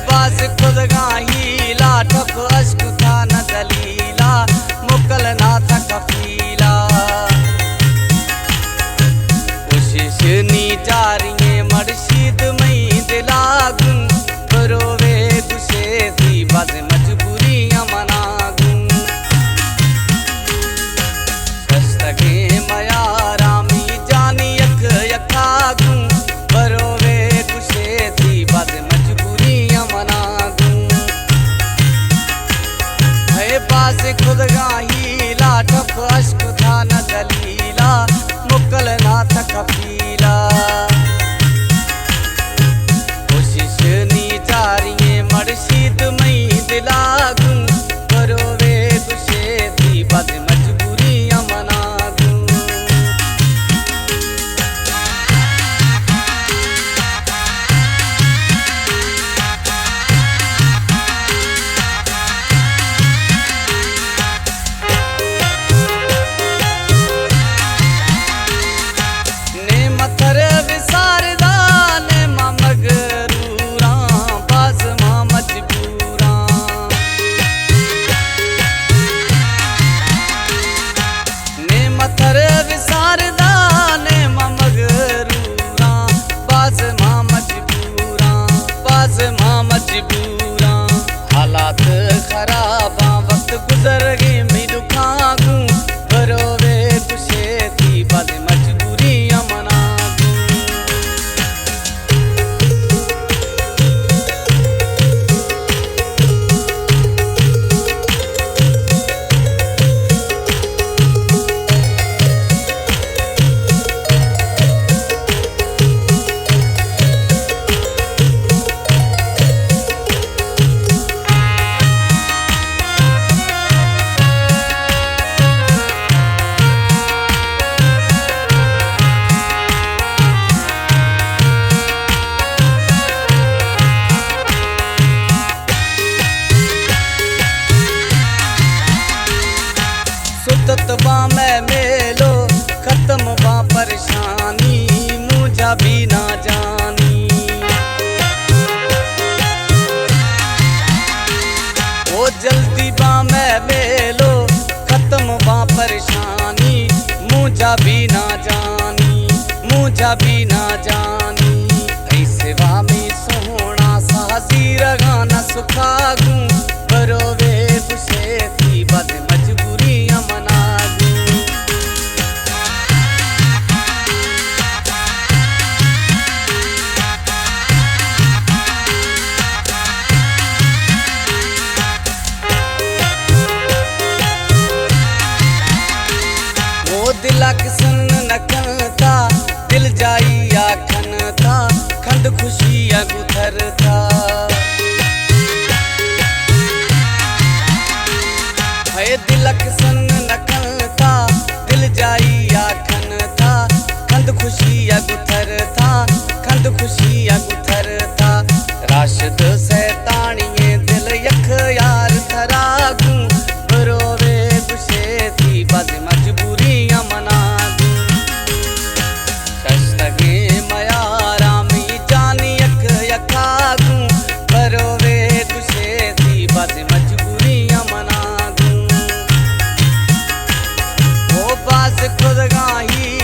बास खुद गाही लाठक अश्क था न दलीला मुकल ना था कफीला कोशिश नी जारिये मर्शीद मई दिलागू बरोवे दुशे थी बाज मजबूरियां मनागू सस्तगे मया रामी जानी यक यकागू बरोवे दुशे थी बाज मजबूरियां मनागू बास खुद गाही लाठक अश्क था न दलीला मुकल ना था कफीला कोशिश नी जारिये मर्शीद मई दिलागू बरोवे दुशे थी बाज मजबूरियां मनागू मथर विसारदा ने मां मगरूरा बाज मां मजबूरा ने मथर विसारदा ने मां मगरूरा बाज मां मजबूरा बाज मां मजबूरा हालात खराबा वक्त गुजर गए मैं दुखागू बरोवे दुशे थी बाज मजबूरियां मना सुतत बा मैं मेलो खत्म बा परेशानी मुझा भी ना जानी ओ जल्दी बा मैं मेलो खत्म बा परेशानी मुझा भी ना जानी मुझा भी ना जानी ऐसे वा में सोहना साजी रगाना सुखागू बरोवे दुशे थी बाज मजबूरियां मनागू वो दिलक सुन नखन था दिल जाई आखन था खंड खुशियां गुथर था दिलक सन नखन था दिल जाई आखन था खंड खुशियां गुथर था खंड खुशियां गुथर था राशिद सैतानिये दिल यख यार थरागू बरोवे दुशे थी बाज मजबूरियां मनागू शस्तगे मया रामी जानी यक यकागू बरोवे दुशे थी बाज मजबूरियां मनागू बास खुद गाही